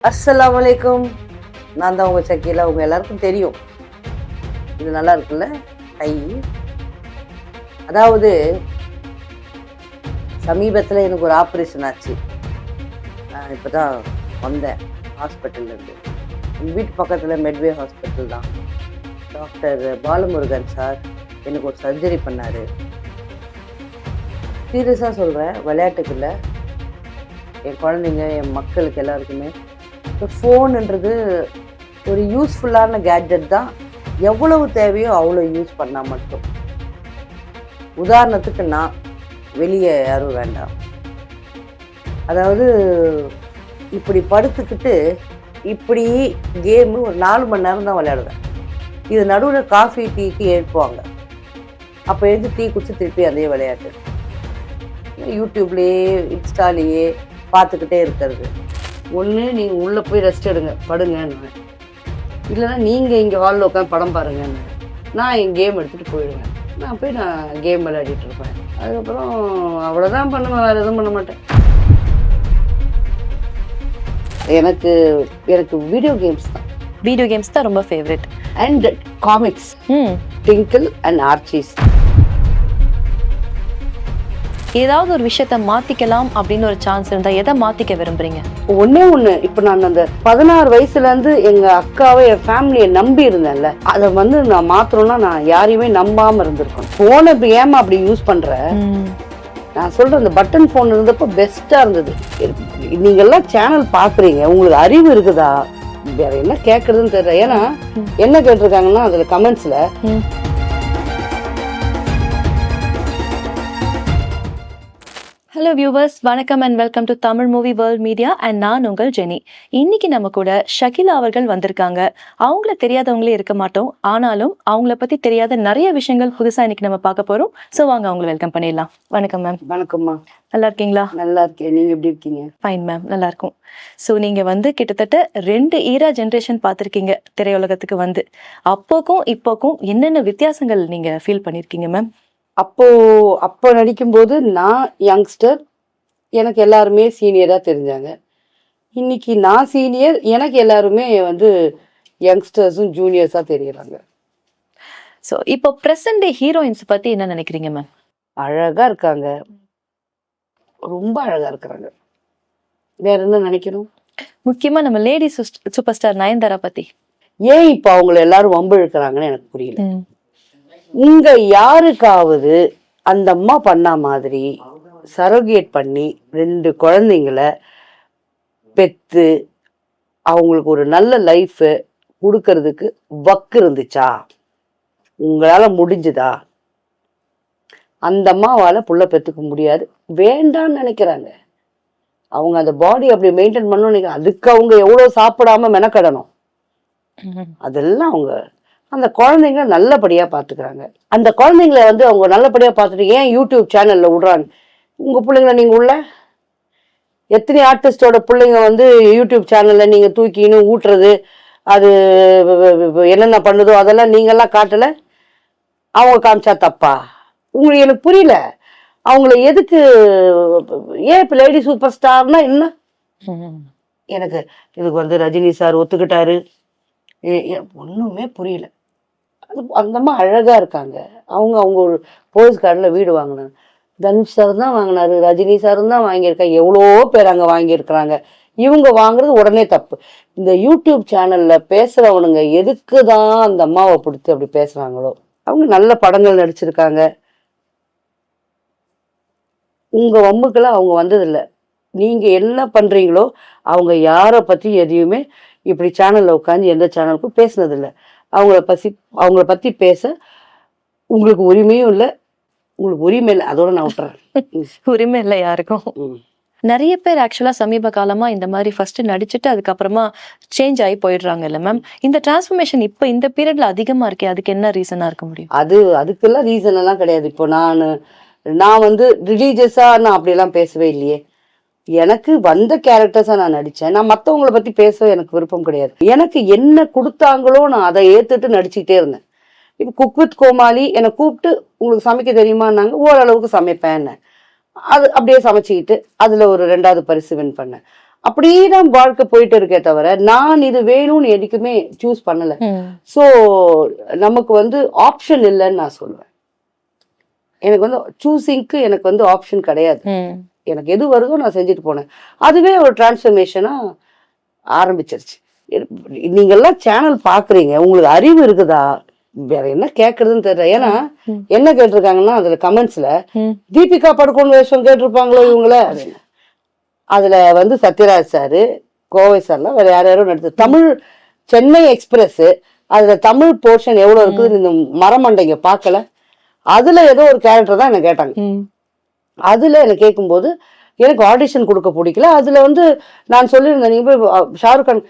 அஸ்ஸலாமு அலைக்கும். நான் தான் உங்கள் ஷக்கீலா. உங்கள் எல்லாருக்கும் தெரியும். இது நல்லா இருக்குல்ல கை. அதாவது சமீபத்தில் எனக்கு ஒரு ஆப்ரேஷன் ஆச்சு. நான் இப்போ தான் வந்தேன் ஹாஸ்பிட்டல்லேருந்து. எங்கள் வீட்டு பக்கத்தில் மெட்வே ஹாஸ்பிட்டல் தான். டாக்டர் பாலமுருகன் சார் எனக்கு ஒரு சர்ஜரி பண்ணார். சீரியஸாக சொல்கிறேன், விளையாட்டுக்கு இல்லை. என் குழந்தைங்க, என் மக்களுக்கு எல்லாருக்குமே இப்போ ஃபோனுன்றது ஒரு யூஸ்ஃபுல்லான கேட்ஜெட் தான். எவ்வளவு தேவையோ அவ்வளோ யூஸ் பண்ணால் மட்டும். உதாரணத்துக்கு நான் வெளியே யாரும் வேண்டாம். அதாவது இப்படி படுத்துக்கிட்டு இப்படி கேமு ஒரு 4 மணி நேரம் தான் விளையாடுவேன். இது நடுவில் காஃபி டீக்கு எழுப்புவாங்க. அப்போ எழுந்து டீ குடிச்சு திருப்பி அதே விளையாட்டு யூடியூப்லேயே இன்ஸ்டாலேயே பார்த்துக்கிட்டே இருக்கிறது. ஒன்று நீங்கள் உள்ளே போய் ரெஸ்ட் எடுங்க, படுங்கன்னு. இல்லைன்னா நீங்கள் இங்கே ஹாலில் உட்காந்து படம் பாருங்கன்னு. நான் என் கேம் எடுத்துகிட்டு போயிடுவேன். நான் கேம் விளையாடிட்டு இருப்பேன். அதுக்கப்புறம் அவ்வளோதான் பண்ணுவேன், வேறு எதுவும் பண்ண மாட்டேன். எனக்கு எனக்கு வீடியோ கேம்ஸ் தான். வீடியோ கேம்ஸ் தான் ரொம்ப favourite. And comics, Tinkle and Archies. ஏதாவது ஒரு விஷயத்த மாத்திக்கலாம் அப்படின்னு ஒரு சான்ஸ் இருந்தா எதை மாத்திக்க விரும்புறீங்க? ஒண்ணே ஒண்ணு, இப்ப நான் அந்த 16 வயசுல இருந்து எங்க அக்காவை, என் ஃபேமிலியை நம்பி இருந்தேன்ல, அதை நான் மாத்தணும்னா நான் யாரையுமே நம்பாம இருந்திருக்கணும். போனை இப்ப ஏமா அப்படி யூஸ் பண்ற? நான் சொல்றேன், அந்த பட்டன் போன் இருந்தப்போ பெஸ்டா இருந்தது. நீங்க எல்லாம் சேனல் பாக்குறீங்க, உங்களுக்கு அறிவு இருக்குதா? வேற என்ன கேக்குறதுன்னு தெரியல. ஏன்னா என்ன கேட்டிருக்காங்கன்னா அதுல கமெண்ட்ஸ்ல, ஹலோ வியூவர்ஸ், வணக்கம் and welcome to Tamil movie world media. And நான் உங்கள் ஜெனி. இன்னைக்கு நம்ம கூட ஷக்கீலா அவர்கள் வந்திருக்காங்க. அவங்கள தெரியாதவங்களே இருக்க மாட்டோம், ஆனாலும் அவங்கள பத்தி தெரியாத நிறைய விஷயங்கள் புதுசா இன்னைக்கு நம்ம பார்க்க போறோம். ஸோ வாங்க அவங்களை வெல்கம் பண்ணிடலாம். வணக்கம் மேம். வணக்கம்மா. நல்லா இருக்கீங்களா? நல்லா இருக்கேன். நீங்க எப்படி இருக்கீங்க? ஃபைன் மேம், நல்லா இருக்கும். ஸோ நீங்க கிட்டத்தட்ட 2 ஈரா ஜென்ரேஷன் பார்த்துருக்கீங்க திரையுலகத்துக்கு வந்து. அப்போக்கும் இப்போக்கும் என்னென்ன வித்தியாசங்கள் நீங்க ஃபீல் பண்ணிருக்கீங்க மேம்? அப்போ நடிக்கும்போது நான் யங்ஸ்டர், எனக்கு எல்லாருமே சீனியரா தெரிஞ்சாங்க. இன்னைக்கு நான் சீனியர், எனக்கு எல்லாருமே யங்ஸ்டர்ஸும் ஜூனியர்ஸா தெரியுறாங்க. ஸோ இப்போ பிரசன்ட் டே ஹீரோயின்ஸ் பத்தி என்ன நினைக்கிறீங்க மேம்? அழகா இருக்காங்க, ரொம்ப அழகா இருக்கிறாங்க. வேற என்ன நினைக்கணும்? முக்கியமா நம்ம லேடி சூப்பர் ஸ்டார் நயன்தாரா பத்தி ஏன் இப்போ அவங்கள எல்லாரும் வம்பு இழுக்கிறாங்கன்னு எனக்கு புரியல. இங்க யாருக்காவது அந்த அம்மா பண்ண மாதிரி சரோகேட் பண்ணி 2 குழந்தைங்களை பெத்து அவங்களுக்கு ஒரு நல்ல லைஃப் கொடுக்கறதுக்கு வக்கு இருந்துச்சா? உங்களால முடிஞ்சுதா? அந்த அம்மாவால புள்ள பெத்துக்க முடியாது, வேண்டான்னு நினைக்கிறாங்க. அவங்க அந்த பாடி அப்படி மெயின்டைன் பண்ணணும்னு நினைக்கிறாங்க. அதுக்கு அவங்க எவ்வளவு சாப்பிடாம மெனக்கடணும். அதெல்லாம் அவங்க அந்த குழந்தைங்கள நல்லபடியா பாத்துக்கிறாங்க. அந்த குழந்தைங்களை அவங்க நல்லபடியா பார்த்துட்டு ஏன் யூடியூப் சேனல்ல விடுறாங்க? உங்க பிள்ளைங்களை நீங்க உள்ள எத்தனை ஆர்டிஸ்டோட பிள்ளைங்க யூடியூப் சேனல்ல நீங்க தூக்கின்னு ஊட்டுறது, அது என்னென்ன பண்ணுதோ அதெல்லாம் நீங்கெல்லாம் காட்டல, அவங்க காமிச்சா தப்பா? உங்களுக்கு எனக்கு புரியல. அவங்கள எதுக்கு? ஏன் இப்ப லேடி சூப்பர் ஸ்டார்னா என்ன? எனக்கு இதுக்கு ரஜினி சார் ஒத்துக்கிட்டாரு, ஒண்ணுமே புரியல. அந்தம்மா அழகா இருக்காங்க. அவங்க ஒரு போலீஸ் கார்டில் வீடு வாங்கினாங்க. தனுஷ் சார் தான் வாங்கினாரு, ரஜினி சாரும் தான் வாங்கியிருக்காங்க, எவ்வளோ பேர் அங்கே வாங்கியிருக்கிறாங்க. இவங்க வாங்குறது உடனே தப்பு. இந்த யூடியூப் சேனல்ல பேசுறவனுங்க எதுக்கு தான் அந்த அம்மாவை பிடிச்சி அப்படி பேசுறாங்களோ? அவங்க நல்ல படங்கள் நடிச்சிருக்காங்க. உங்க வம்புக்கெல்லாம் அவங்க வந்ததில்லை. நீங்க என்ன பண்றீங்களோ அவங்க யாரை பத்தி எதையுமே இப்படி சேனல்ல உட்காந்து எந்த சேனலுக்கும் பேசினதில்லை. அவங்கள பத்தி பேச உங்களுக்கு உரிமையும் இல்லை, உங்களுக்கு உரிமை இல்லை. அதோட நான் விட்டுறேன். உரிமை இல்லை யாருக்கும். நிறைய பேர் ஆக்சுவலா சமீப காலமா இந்த மாதிரி ஃபர்ஸ்ட் நடிச்சுட்டு அதுக்கப்புறமா சேஞ்ச் ஆகி போயிடுறாங்க இல்ல மேம்? இந்த டிரான்ஸ்ஃபர்மேஷன் இப்ப இந்த பீரியட்ல அதிகமா இருக்கே, அதுக்கு என்ன ரீசனா இருக்க முடியும்? அதுக்கெல்லாம் ரீசன் எல்லாம் கிடையாது. இப்போ நான் ரிலீஜியஸா நான் அப்படியெல்லாம் பேசவே இல்லையே. எனக்கு வந்த கேரக்டர்ஸா நான் நடிச்சேன். நான் மற்றவங்களை பத்தி பேச எனக்கு விருப்பம் கிடையாது. எனக்கு என்ன கொடுத்தாங்களோ நான் அதை ஏத்துட்டு நடிச்சுக்கிட்டே இருந்தேன். இப்போ குக் வித் கோமாளி என்னை கூப்பிட்டு உங்களுக்கு சமைக்க தெரியுமான்னாங்க. ஓரளவுக்கு சமைப்பேன். அது அப்படியே சமைச்சிக்கிட்டு அதுல ஒரு 2வது பரிசு வின் பண்ணேன். அப்படியே தான் வாழ்க்கை போயிட்டு இருக்கே தவிர நான் இது வேணும்னு எதுக்குமே சூஸ் பண்ணல. ஸோ நமக்கு வந்து ஆப்ஷன் இல்லைன்னு நான் சொல்லுவேன். எனக்கு வந்து சூஸிங்க்கு எனக்கு வந்து ஆப்ஷன் கிடையாது. எனக்கு எது வருதோ நான் செஞ்சுட்டு போனேன். அதுவே ஒரு டிரான்ஸ்ஃபர்மேஷனா ஆரம்பிச்சிருச்சு. நீங்கெல்லாம் சேனல் பாக்குறீங்க, உங்களுக்கு அறிவு இருக்குதா? வேற என்ன கேக்குறதுன்னு தெரியல. ஏன்னா என்ன கேட்டிருக்காங்கன்னா அதுல கமெண்ட்ஸ்ல தீபிகா படுகோன் வேஷம் கேட்டிருப்பாங்களோ இவங்கள. அதுல வந்து சத்யராஜ் சாரு, கோவை சார்லாம் வேற யாரும் நடித்து தமிழ் சென்னை எக்ஸ்பிரஸ் அதுல தமிழ் போர்ஷன் எவ்வளவு இருக்குது இந்த மரமண்டைங்க பார்க்கல. அதுல ஏதோ ஒரு கேரக்டர் தான் என்ன கேட்டாங்க. அதுல என்ன கேட்கும்போது எனக்கு ஆடிஷன் கொடுக்க பிடிக்கல. அதுல வந்து நான் சொல்லியிருந்தேன், நீங்க போய் ஷாருக் கான்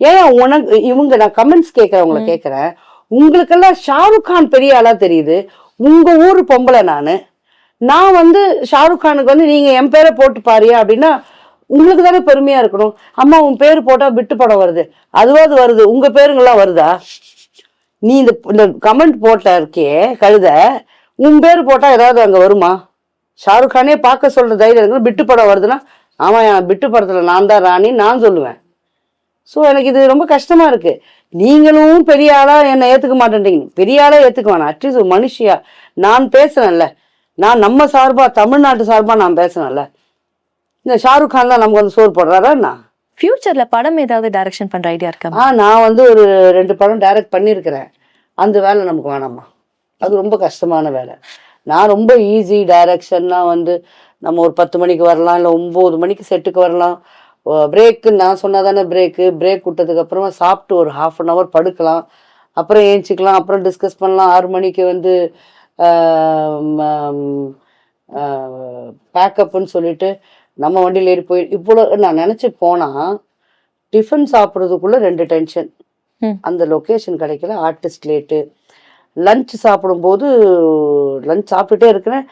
ஏன் உனக்கு இவங்க நான் கமெண்ட்ஸ் கேட்கறவங்கள கேட்கறேன், உங்களுக்கெல்லாம் ஷாருக் கான் பெரிய ஆளா தெரியுது, உங்க ஊரு பொம்பளை நான் வந்து ஷாருக் கானுக்கு வந்து நீங்க என் பேரை போட்டு பாரியா அப்படின்னா உங்களுக்கு தானே பெருமையா இருக்கணும். அம்மா உன் பேரு போட்டா விட்டு படம் வருது, அதுவாது வருது, உங்க பேருங்கெல்லாம் வருதா? நீ இந்த கமெண்ட் போட்ட இருக்கே கழுத, உன் பேரு போட்டா ஏதாவது அங்க வருமா? ஷாருக் கானே பார்க்க சொல்ற தைரியம் விட்டு படம் வருதுன்னா ஆமா என் விட்டு படத்துல நான் தான் ராணி நான் சொல்லுவேன். ஸோ எனக்கு இது ரொம்ப கஷ்டமா இருக்கு. நீங்களும் பெரிய ஆளா என்னை ஏத்துக்க மாட்டேன்றீங்க. பெரிய ஆளா ஏத்துக்க வேணாம், அட்லீஸ்ட் ஒரு மனுஷியா நான் பேசுறேன்ல, நான் நம்ம சார்பா தமிழ்நாட்டு சார்பா நான் பேசுறேன்ல. இந்த ஷாருக் கான் தான் நமக்கு வந்து சோறு போடுறாரா? நான் ஃபியூச்சர்ல படம் ஏதாவது டைரக்ஷன் பண்ற ஐடியா இருக்கா? நான் வந்து ஒரு 2 படம் டைரக்ட் பண்ணியிருக்கிறேன். அந்த வேலை நமக்கு வேணாமா, அது ரொம்ப கஷ்டமான வேலை. நான் ரொம்ப ஈஸி டைரக்ஷன்னா வந்து நம்ம ஒரு 10 மணிக்கு வரலாம், இல்லை 9 மணிக்கு செட்டுக்கு வரலாம். பிரேக்கு நான் சொன்னாதானே பிரேக் விட்டதுக்கு அப்புறமா சாப்பிட்டு ஒரு 1/2 hour படுக்கலாம், அப்புறம் ஏஞ்சிக்கலாம், அப்புறம் டிஸ்கஸ் பண்ணலாம். 6 மணிக்கு வந்து பேக்கப்னு சொல்லிட்டு நம்ம வண்டியில் ஏறி போய் இவ்வளோ நான் நினச்சி போனால் டிஃபன் சாப்பிட்றதுக்குள்ள 2 டென்ஷன். அந்த லொக்கேஷன் கிடைக்கல, ஆர்டிஸ்ட் லேட்டு. லஞ்ச் சாப்பிடும்போது லஞ்ச் சாப்பிட்டுட்டே இருக்கிறேன்,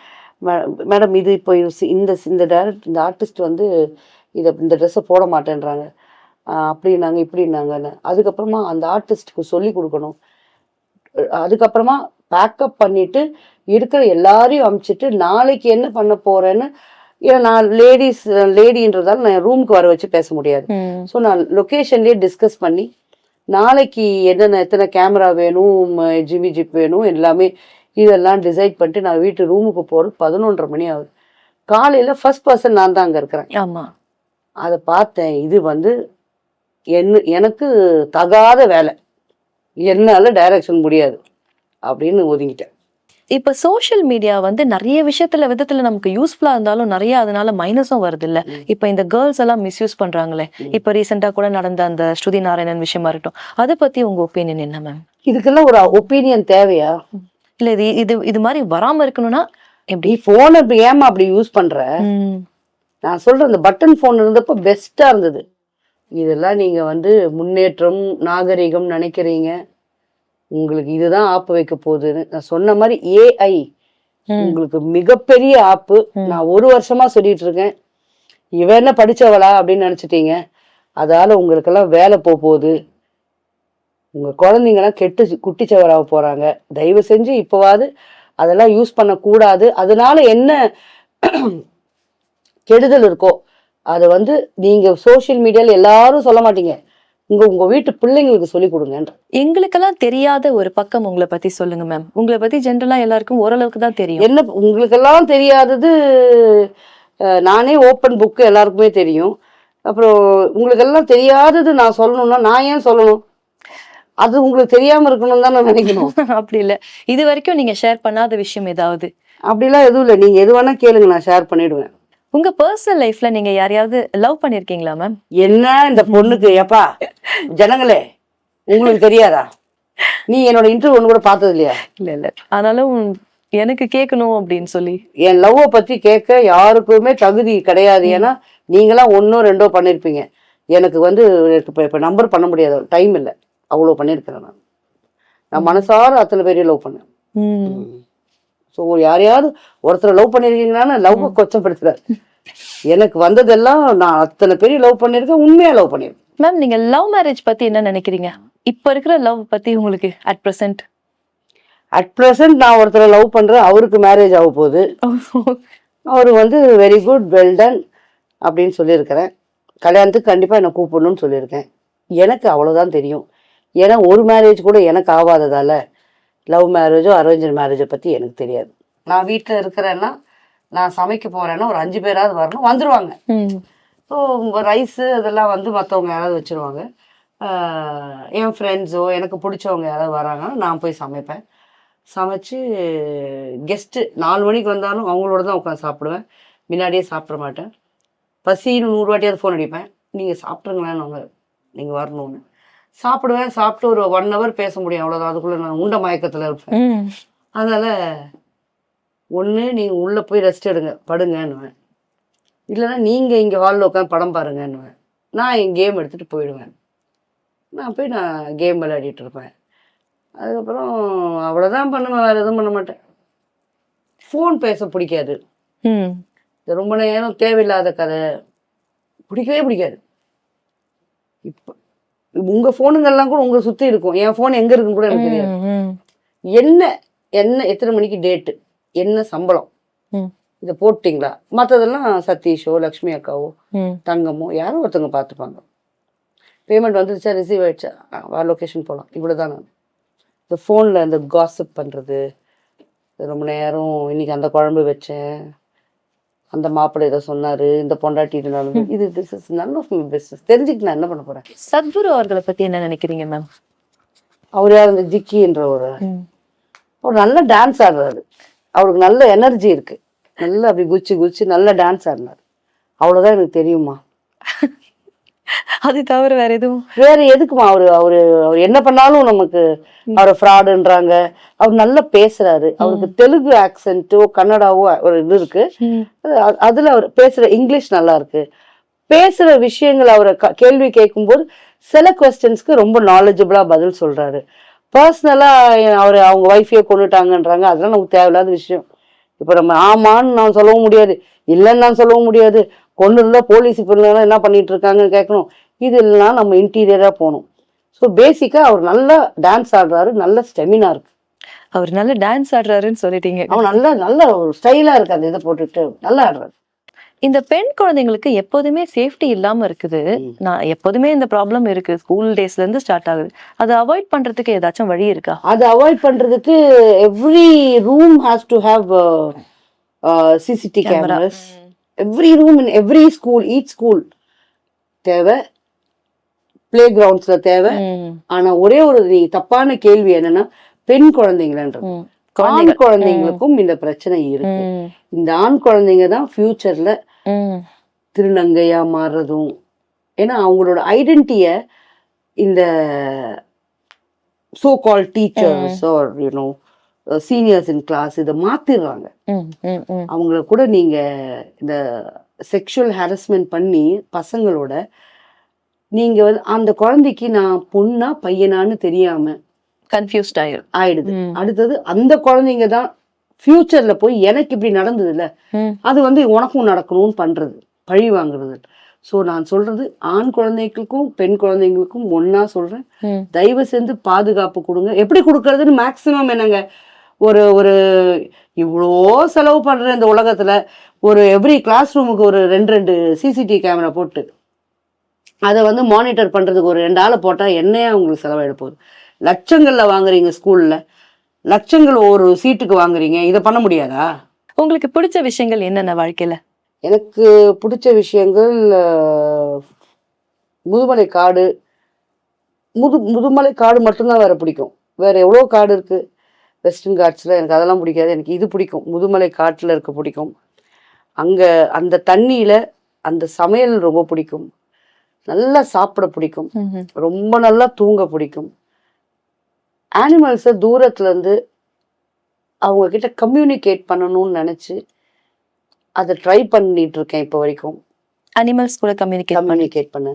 மேடம் இது இப்போ இந்த ஆர்டிஸ்ட் வந்து இந்த ட்ரெஸ்ஸை போட மாட்டேன்றாங்க அப்படின்னாங்க இப்படின்னாங்கன்னு. அதுக்கப்புறமா அந்த ஆர்டிஸ்ட்டுக்கு சொல்லி கொடுக்கணும். அதுக்கப்புறமா பேக்கப் பண்ணிட்டு இருக்கிற எல்லாரையும் அமுச்சிட்டு நாளைக்கு என்ன பண்ண போறேன்னு, ஏன்னா நான் லேடின்றதால நான் ரூமுக்கு வர வச்சு பேச முடியாது. ஸோ நான் லொக்கேஷன்லேயே டிஸ்கஸ் பண்ணி நாளைக்கு எத்தனை கேமரா வேணும், ஜிப் வேணும், எல்லாமே இதெல்லாம் டிசைட் பண்ணிட்டு நான் வீட்டு ரூமுக்கு போகிறது 11:30 மணி ஆகுது. காலையில் ஃபர்ஸ்ட் பர்சன் நான் தான் அங்கே இருக்கிறேன். ஆமாம், அதை பார்த்தேன். இது வந்து எனக்கு தகாத வேலை, என்னால் டைரக்ஷன் முடியாது அப்படின்னு ஒதுங்கிட்டேன். இப்ப சோஷியல் மீடியா வந்து நிறைய விதத்துல நமக்கு யூஸ்ஃபுல்லா இருந்தாலும் நிறைய அதனால மைனஸும் வருது இல்ல. இப்ப இந்த கேர்ள்ஸ் எல்லாம் மிஸ்யூஸ் பண்றாங்களே, இப்ப ரீசெண்டா கூட நடந்த அந்த ஸ்ருதி நாராயணன் விஷயமா இருக்கட்டும், அதை பத்தி உங்க ஒப்பீனியன் என்ன மேம்? இதுக்கெல்லாம் ஒரு ஒப்பீனியன் தேவையா? இல்ல இது மாதிரி வராம இருக்கணும்னா எப்படி? போன் இப்ப ஏமா அப்படி யூஸ் பண்ற? நான் சொல்றேன், இந்த பட்டன் போன் இருந்தப்ப பெஸ்டா இருந்தது. இதெல்லாம் நீங்க வந்து முன்னேற்றம் நாகரிகம் நினைக்கிறீங்க, உங்களுக்கு இதுதான் ஆப்பு வைக்க போகுதுன்னு. நான் சொன்ன மாதிரி ஏஐ உங்களுக்கு மிகப்பெரிய ஆப்பு. நான் 1 வருஷமா சொல்லிட்டு இருக்கேன், இவ என்ன படிச்சவளா அப்படின்னு நினைச்சிட்டீங்க. அதால உங்களுக்கெல்லாம் வேலை போகுது, உங்க குழந்தைங்கலாம் கெட்டு குட்டிச்சவராக போறாங்க. தயவு செஞ்சு இப்போவாது அதெல்லாம் யூஸ் பண்ணக்கூடாது. அதனால என்ன கெடுதல் இருக்கோ அதை வந்து நீங்க சோசியல் மீடியால எல்லாரும் சொல்ல மாட்டீங்க, உங்க வீட்டு பிள்ளைங்களுக்கு சொல்லி கொடுங்க. எங்களுக்கெல்லாம் தெரியாத ஒரு பக்கம் உங்களை பத்தி சொல்லுங்க மேம். உங்களை பத்தி ஜென்ரலா எல்லாருக்கும் ஓரளவுக்கு தான் தெரியும். என்ன உங்களுக்கெல்லாம் தெரியாதது? நானே ஓப்பன் புக்கு, எல்லாருக்குமே தெரியும். அப்புறம் உங்களுக்கெல்லாம் தெரியாதது நான் சொல்லணும்னா நான் ஏன் சொல்லணும்? அது உங்களுக்கு தெரியாம இருக்கணும் தான் நான் நினைக்கணும். அப்படி இல்லை, இது வரைக்கும் நீங்க ஷேர் பண்ணாத விஷயம் ஏதாவது? அப்படிலாம் எதுவும் இல்லை, நீங்க எது வேணா கேளுங்க, நான் ஷேர் பண்ணிடுவேன். உங்க பர்சனல் லைஃப்ல நீங்க யாரையாவது லவ் பண்ணிருக்கீங்களா மேம்? என்ன இந்த பொண்ணுக்கு எப்பா ஜனங்களே உங்களுக்கு தெரியாதா? நீ என்னோட இன்டர்வியூ ஒண்ணு கூட பார்த்தது இல்லையா? இல்ல ஆனாலும் எனக்கு கேட்கணும் அப்படின்னு சொல்லி. என் லவ்வை பத்தி கேட்க யாருக்குமே தகுதி கிடையாது. ஏன்னா நீங்களாம் 1ஓ 2ஓ பண்ணிருப்பீங்க. எனக்கு வந்து இப்ப நம்பர் பண்ண முடியாது, டைம் இல்லை. அவ்வளவு பண்ணிருக்கிறேன். நான் மனசார அத்தனை பேரையும் லவ் பண்ணேன். ஸோ யாரையாவது ஒருத்தரை லவ் பண்ணிருக்கீங்கன்னா லவ் கொச்சப்படுத்துறாரு. எனக்கு வந்ததெல்லாம் நான் அத்தனை பேரையும் லவ் பண்ணிருக்கேன், உண்மையா லவ் பண்ணிருக்கேன். மேம், நீங்க லவ் மேரேஜ் பத்தி என்ன நினைக்கிறீங்க? இப்ப இருக்கிற லவ் பத்தி உங்களுக்கு அட் பிரசன்ட் நான் ஒருத்தரை லவ் பண்றேன், அவருக்கு மேரேஜ் ஆக போகுது. அவரு வந்து வெரி குட், வெல் டன் அப்படின்னு சொல்லியிருக்கிறேன். கல்யாணத்துக்கு கண்டிப்பாக என்னை கூப்பிடணும்னு சொல்லியிருக்கேன். எனக்கு அவ்வளோதான் தெரியும். ஏன்னா ஒரு மேரேஜ் கூட எனக்கு ஆகாததால் லவ் மேரேஜோ அரேஞ்ச் மேரேஜை பற்றி எனக்கு தெரியாது. நான் வீட்டில் இருக்கிறேன்னா, நான் சமைக்க போகிறேன்னா ஒரு 5 பேராவது வரணும், வந்துடுவாங்க. ஸோ ரைஸு இதெல்லாம் வந்து மற்றவங்க யாராவது வச்சுருவாங்க. என் ஃப்ரெண்ட்ஸோ எனக்கு பிடிச்சவங்க யாராவது வராங்கன்னா நான் போய் சமைப்பேன். சமைச்சு கெஸ்ட்டு 4 மணிக்கு வந்தாலும் அவங்களோட தான் உட்காந்து சாப்பிடுவேன். முன்னாடியே சாப்பிட மாட்டேன். பசின்னு 100 வாட்டியாவது ஃபோன் அடிப்பேன், நீங்கள் சாப்பிட்ருங்களேன்னு அவங்க, நீங்கள் வரணும்னு. சாப்பிடுவேன். சாப்பிட்டு ஒரு 1 hour பேச முடியும், அவ்வளோதான். அதுக்குள்ளே நான் உண்ட மயக்கத்தில் இருப்பேன். அதனால் ஒன்று நீங்கள் உள்ளே போய் ரெஸ்ட் எடுங்க, படுங்கன்னுவேன். இல்லைன்னா நீங்கள் இங்கே ஹாலில் உட்காந்து படம் பாருங்கன்னுவேன். நான் என் கேம் எடுத்துகிட்டு போயிடுவேன். நான் போய் கேம் விளையாடிட்டு இருப்பேன். அதுக்கப்புறம் அவ்வளோதான் பண்ணுவேன், வேறு எதுவும் பண்ண மாட்டேன். ஃபோன் பேச பிடிக்காது. ரொம்ப நேரம் தேவையில்லாத கதை பிடிக்கவே பிடிக்காது. இப்போ உங்கள் ஃபோனுங்கெல்லாம் கூட உங்களை சுற்றி இருக்கும், என் ஃபோன் எங்கே இருக்குன்னு கூட எனக்கு தெரியாது. என்ன எத்தனை மணிக்கு டேட்டு, என்ன சம்பளம், இதை போட்டிங்களா, மற்றதெல்லாம் சதீஷோ லக்ஷ்மி அக்காவோ தங்கமோ யாரோ ஒருத்தவங்க பார்த்துப்பாங்க. பேமெண்ட் வந்துருச்சா, ரிசீவ் ஆகிடுச்சா, லொக்கேஷன் போகலாம், இவ்வளோ தான். நான் இந்த ஃபோனில் இந்த காசிப் பண்ணுறது, ரொம்ப நேரம் இன்னைக்கு அந்த குழம்பு வச்சேன், அந்த மாப்பிள்ளை இதை சொன்னார், இந்த பொண்டாட்டி இது நடந்து, இது this is none of my business. தெரிஞ்சுக்கிட்டு நான் என்ன பண்ண போகிறேன். சத்குரு அவர்களை பற்றி என்ன நினைக்கிறீங்க மேம்? அவர் யார்? இந்த ஜிக்கின்ற ஒரு நல்ல டான்ஸ் ஆடுறாரு. அவருக்கு நல்ல எனர்ஜி இருக்குது, நல்லா அப்படி குச்சி நல்ல டான்ஸ் ஆடினார். அவ்வளோதான் எனக்கு தெரியுமா. அது தவிர வேற எதுக்குமா? அவரு என்ன பண்ணாலும் நமக்கு அவரை ஃப்ராடுன்றாங்க. அவர் நல்லா பேசுறாரு. அவருக்கு தெலுங்கு ஆக்சென்ட்டோ கன்னடாவோ ஒரு இது இருக்கு. அதுல அவர் பேசுற இங்கிலீஷ் நல்லா இருக்கு. பேசுற விஷயங்கள் அவரை கேள்வி கேட்கும்போது சில கொஸ்டின்ஸ்க்கு ரொம்ப நாலேஜபிளா பதில் சொல்றாரு. பர்சனலா அவங்க ஒய்ஃபையை கொண்டுட்டாங்கன்றாங்க, அதெல்லாம் நமக்கு தேவையில்லாத விஷயம். இப்ப நம்ம ஆமான்னு நான் சொல்லவும் முடியாது, இல்லைன்னு நான் சொல்லவும் முடியாது. கொண்டு இருந்தா போலீஸ் இப்போ என்ன பண்ணிட்டு இருக்காங்கன்னு கேட்கணும். இதெல்லாம் நம்ம இன்டீரியரா போகணும். ஸோ பேசிக்கா அவர் நல்லா டான்ஸ் ஆடுறாரு, நல்ல ஸ்டெமினா இருக்கு. அவர் நல்ல டான்ஸ் ஆடுறாருன்னு சொல்லிட்டீங்க. அவன் நல்ல ஒரு ஸ்டைலா இருக்கு, அந்த இதை போட்டுட்டு நல்லா ஆடுறாரு. இந்த பெண் குழந்தைங்களுக்கு எப்போதுமே சேஃப்டி இல்லாம இருக்குது. நான் எப்போதுமே இந்த ப்ராப்ளம் இருக்கு, ஸ்கூல் டேஸ்ல இருந்து ஸ்டார்ட் ஆகுது. அதை அவாய்ட் பண்றதுக்கு ஏதாச்சும் வழி இருக்கா? அதை அவாய்ட் பண்றதுக்கு every room has to have CCTV cameras. Every room in every school, each school தேவை, பிளே கிரவுண்ட்ஸ்ல தேவை. ஆனா ஒரே ஒரு தப்பான கேள்வி என்னன்னா, பெண் குழந்தைங்கன்றது. ஆண் குழந்தைங்களுக்கும் இந்த பிரச்சனை இருக்கு. இந்த ஆண் குழந்தைங்க தான் ஃபியூச்சர்ல திருநங்கையா மாறுறதும். ஏன்னா அவங்களோட ஐடென்டிட்டிய இந்த so called teachers or you know seniors in class இதை மாத்திடுறாங்க. அவங்கள கூட நீங்க இந்த செக்ஷுவல் ஹாரஸ்மெண்ட் பண்ணி பசங்களோட நீங்க வந்து அந்த குழந்தைக்கு நான் பொண்ணா பையனான்னு தெரியாம கன்ஃபியூஸ்ட் ஆயிடுது. அடுத்தது அந்த குழந்தைங்க தான் ஃபியூச்சர்ல போய் எனக்கு இப்படி நடந்தது இல்ல, அது வந்து உனக்கும் நடக்கணும்னு பண்றது, பழி வாங்குறது. ஸோ நான் சொல்றது ஆண் குழந்தைகளுக்கும் பெண் குழந்தைங்களுக்கும் ஒன்னா சொல்றேன், தயவு செஞ்சு பாதுகாப்பு கொடுங்க. எப்படி கொடுக்கறதுன்னு மேக்சிமம் என்னங்க, ஒரு இவ்வளோ செலவு பண்ற இந்த உலகத்துல ஒரு எவ்ரி கிளாஸ் ரூமுக்கு ஒரு 2 சிசிடிவி கேமரா போட்டு அதை வந்து மானிட்டர் பண்றதுக்கு ஒரு 2 ஆளை போட்டா என்னையா உங்களுக்கு செலவாயிட போகுது? லட்சங்கள்ல வாங்குறீங்க, ஸ்கூல்ல லட்சங்கள் ஒரு சீட்டுக்கு வாங்குறீங்க, இதை பண்ண முடியாதா? உங்களுக்கு பிடிச்ச விஷயங்கள் என்னென்ன வாழ்க்கையில? எனக்கு பிடிச்ச விஷயங்கள் முதுமலை காடு. முதுமலை காடு மட்டும்தான் வேற பிடிக்கும். வேற எவ்வளோ காடு இருக்கு வெஸ்டர்ன் காட்ஸ்ல, எனக்கு அதெல்லாம் பிடிக்காது. எனக்கு இது பிடிக்கும், முதுமலை காட்டுல இருக்க பிடிக்கும். அங்க அந்த தண்ணியில அந்த சமையல் ரொம்ப பிடிக்கும். நல்லா சாப்பிட பிடிக்கும், ரொம்ப நல்லா தூங்க பிடிக்கும். அனிமல்ஸை தூரத்துல இருந்து அவங்க கிட்ட கம்யூனிகேட் பண்ணணும்னு நினைச்சு அதை ட்ரை பண்ணிட்டு இருக்கேன் இப்போ வரைக்கும். அனிமல்ஸ் கூட கம்யூனிகேட் பண்ண.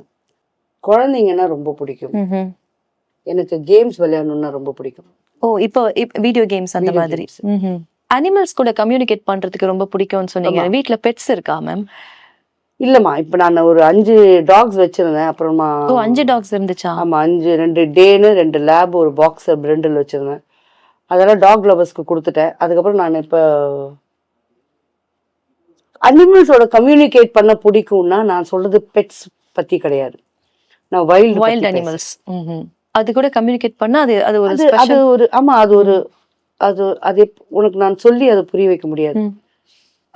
குழந்தைங்கன்னா ரொம்ப பிடிக்கும். எனக்கு கேம்ஸ் விளையாடணும்னா ரொம்ப பிடிக்கும். ஓ, இப்போ வீடியோ கேம்ஸ் அந்த மாதிரி. அனிமல்ஸ் கூட கம்யூனிகேட் பண்றதுக்கு ரொம்ப பிடிக்கும்னு சொன்னீங்க. வீட்ல பெட்ஸ் இருக்கா மேம்? இல்லம்மா, இப்ப நான் ஒரு 5 டாக்ஸ் வச்சிருந்தேன். அப்புறமா 5 டாக்ஸ் இருந்துச்சா? ஆமா, 5, 2 டேனு, 2 லேப், ஒரு பாக்ஸர் பிரெண்டில் வச்சிருந்தேன். அதெல்லாம் டாக் லவர்ஸ்க்கு கொடுத்துட்டேன். அதுக்கப்புறம் நான் இப்ப அனிமல்ஸோட கம்யூனிகேட் பண்ண பிடிக்கும்னா நான் சொல்றது பெட்ஸ் பத்தி கிடையாது, நான் வைல்டு வைல்ட் அனிமல்ஸ். அது கூட கம்யூனிகேட் பண்ணா அது அது ஒரு அது ஒரு ஆமா அது ஒரு அது அது உனக்கு நான் சொல்லி அதை புரிய வைக்க முடியாது.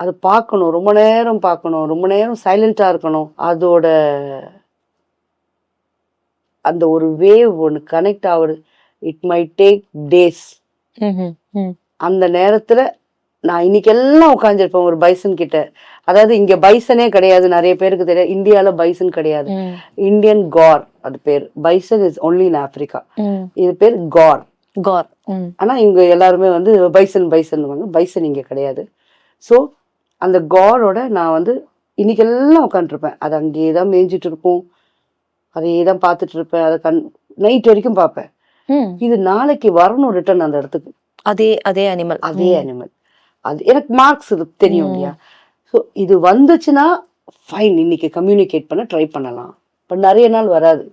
அது பார்க்கணும், ரொம்ப நேரம் பார்க்கணும், ரொம்ப நேரம் சைலண்டா இருக்கணும். அதோட அந்த ஒரு வேவ் ஒன்று கனெக்ட் ஆகுது. It my take days. அந்த நேரத்துல நான் இன்னைக்கு எல்லாம் உட்காந்துருப்பேன் ஒரு பைசன் கிட்ட. அதாவது இங்க பைசனே கிடையாது, நிறைய பேருக்கு தெரியாது. இந்தியால பைசன் கிடையாது, இந்தியன் கார் அது பேர். Bison is only in Africa. இது பேர் கார். கார். ஆனா இங்க எல்லாருமே வந்து பைசன் பைசன் பைசன் இங்க கிடையாது. ஸோ அந்த காரோட நான் வந்து இன்னைக்கெல்லாம் உட்காந்துருப்பேன். அது அங்கேயே தான் மேய்ஞ்சிட்டு இருக்கும், அதையே தான் பார்த்துட்டு இருப்பேன். அதை நைட் வரைக்கும் பார்ப்பேன். இது நாளைக்கு வரணும் ரிட்டர்ன் அந்த இடத்துக்கு. அதே அதே அனிமல். அதே அனிமல். அது எனக்கு மார்க்ஸ் இது தெரியும் இல்லையா. ஸோ இது வந்துச்சுன்னா ஃபைன், இன்னைக்கு கம்யூனிகேட் பண்ண ட்ரை பண்ணலாம். இப்போ நிறைய நாள் வராது,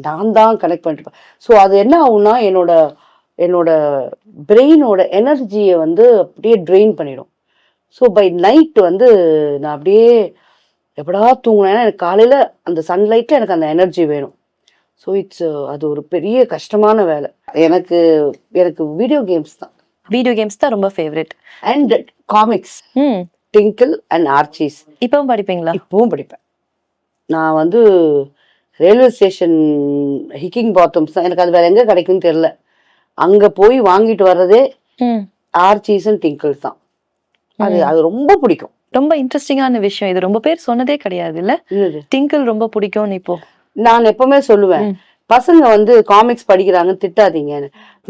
நான் தான் கனெக்ட் பண்ணிட்டு. ஸோ அது என்ன ஆகும்னா என்னோட பிரெயினோட எனர்ஜியை வந்து அப்படியே ட்ரெயின் பண்ணிடும். ஸோ பை நைட் வந்து நான் அப்படியே எப்படா தூங்கினேன்னா எனக்கு காலையில் அந்த சன்லைட்டில் எனக்கு அந்த எனர்ஜி வேணும். ஸோ அது ஒரு பெரிய கஷ்டமான வேலை. எனக்கு வீடியோ கேம்ஸ் தான். வீடியோ கேம்ஸ் தான் ரொம்ப favourite. And comics, Tinkle and Archies. இப்பவும் படிப்பீங்களா? இப்பவும் படிப்பேன். நான் வந்து ரயில்வே ஸ்டேஷன் ஹிக்கிங் பாத்தம்ஸ் தான், எனக்கு அது வேற எங்க கிடைக்கும்னு தெரியல. அங்க போய் வாங்கிட்டு வர்றதே ஆர்ச்சீஸ் அண்ட் டிங்கிள்ஸ் தான். அது ரொம்ப பிடிக்கும். ரொம்ப இன்ட்ரெஸ்டிங்கான விஷயம் இது, ரொம்ப பேர் சொன்னதே கிடையாது இல்ல. டிங்கிள் ரொம்ப பிடிக்கும்னு இப்போ நான் எப்பவுமே சொல்லுவேன், பசங்க வந்து காமிக்ஸ் படிக்கிறாங்கன்னு திட்டாதீங்க.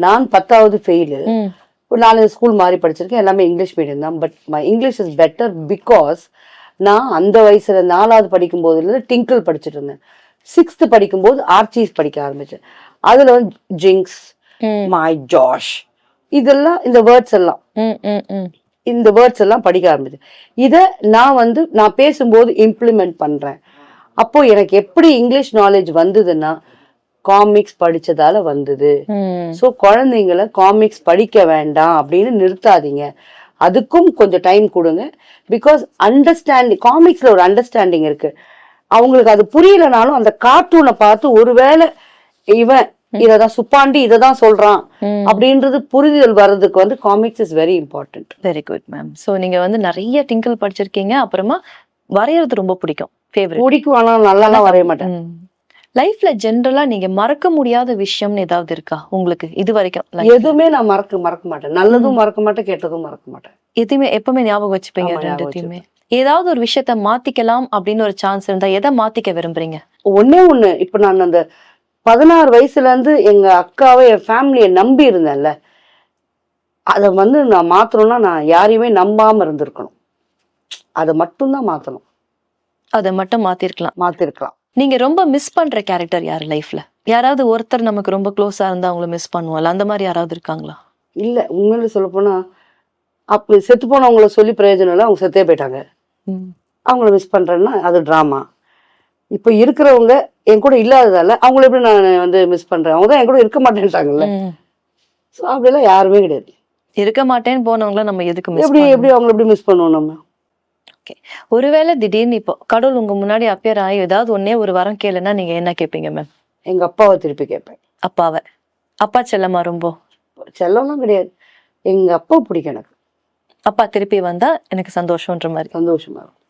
நான் 10வது ஃபெயிலு, நான் ஸ்கூல் மாறி படிச்சிருக்கேன், எல்லாமே இங்கிலீஷ் மீடியம் தான். But my English is better because நான் அந்த வயசுல 4வது படிக்கும் போதுல டிங்கிள் படிச்சுட்டு இருந்தேன். 6th படிக்கும்போது ஆர்ச்சீஸ் படிக்க ஆரம்பிச்சேன். அதுல வந்து ஜிங்ஸ், மை ஜாஷ், இதெல்லாம் இந்த வேர்ட்ஸ் எல்லாம் படிக்க ஆரம்பிச்சேன். இதை நான் பேசும்போது இம்ப்ளிமெண்ட் பண்றேன். அப்போ எனக்கு எப்படி இங்கிலீஷ் நாலேஜ் வந்ததுன்னா காமிக்ஸ் படிச்சதால வந்தது. ஸோ குழந்தைங்களை காமிக்ஸ் படிக்க வேண்டாம் அப்படின்னு நிறுத்தாதீங்க, அதுக்கும் கொஞ்சம் டைம் கொடுங்க. பிகாஸ் அண்டர்ஸ்டாண்டிங், காமிக்ஸ்ல ஒரு அண்டர்ஸ்டாண்டிங் இருக்கு. அவங்களுக்கு அது புரியலனாலும் அந்த கார்ட்டூனை பார்த்து ஒருவேளை இவன் இததான் சுப்பாண்டி இததான் சொல்றான் அப்படின்றது புரிதல் வர்றதுக்கு வந்து comics is very important. Very good ma'am. So நீங்க வந்து நிறைய டிங்கிள் படிச்சிருக்கீங்க, அப்புறமா வரையறது ரொம்ப பிடிக்கும். பிடிக்கும், ஆனா நல்லா வரைய மாட்டேன். லைஃப்ல ஜென்ரலா நீங்க மறக்க முடியாத விஷயம்னு ஏதாவது இருக்கா உங்களுக்கு இது வரைக்கும்? எதுவுமே நான் மறக்க மாட்டேன். நல்லதும் மறக்க மாட்டேன், கெட்டதும் மறக்க மாட்டேன். எதுவுமே எப்பவுமே ஞாபகம் வச்சுப்பீங்க ரெண்டுத்தையுமே. ஏதாவது ஒரு விஷயத்த மாத்திக்கலாம் அப்படின்னு ஒரு சான்ஸ் இருந்தா எதை மாத்திக்க விரும்புறீங்க? ஒண்ணு இப்ப நான் அந்த 16 வயசுல இருந்து எங்க அக்காவை, என் ஃபேமிலியை நம்பி இருந்தேன்ல, அதை வந்து நான் மாத்தணும்னா நான் யாரையுமே நம்பாம இருந்திருக்கணும். அதை மட்டும்தான் மாத்தணும். அதை மட்டும் மாத்திருக்கலாம். நீங்க ரொம்ப மிஸ் பண்ற கேரக்டர் யாரு லைஃப்ல? யாராவது ஒருத்தர் நமக்கு ரொம்ப க்ளோஸா இருந்தா அவங்கள மிஸ் பண்ணுவோம்ல, அந்த மாதிரி யாராவது இருக்காங்களா? இல்ல, உண்மையில சொல்ல போனா அப்படி செத்து போனவங்கள சொல்லி பிரயோஜனம் இல்லை, அவங்க செத்தே போயிட்டாங்க. அவங்கள மிஸ் பண்றேன்னா அது டிராமா. இப்ப இருக்கிறவங்க என் கூட இல்லாததால அவங்கள எப்படி நான் வந்து மிஸ் பண்றேன்? அவங்க தான் என் கூட இருக்க மாட்டேன்ட்டாங்கல்ல. ஸோ அப்படிலாம் யாருமே கிடையாது. இருக்க மாட்டேன்னு போனவங்கள நம்ம எதுக்கு மிஸ் எப்படி அவங்களை எப்படி மிஸ் பண்ணுவோம் நம்ம? ஓகே, ஒருவேளை திடீர்னு இப்போ கடவுள் உங்க முன்னாடி அப்பியர் ஆகி ஏதாவது ஒன்னே ஒரு வரம் கேளுன்னா நீங்க என்ன கேட்பீங்க மேம்? எங்க அப்பாவை திருப்பி கேட்பேன். அப்பாவை? அப்பா செல்லமா? ரொம்ப செல்லம்லாம் கிடையாது, எங்க அப்பா பிடிக்கும் எனக்கு. அப்பா திருப்பி வந்தா எனக்கு சந்தோஷம்ன்ற மாதிரி. சந்தோஷமா இருக்கும்.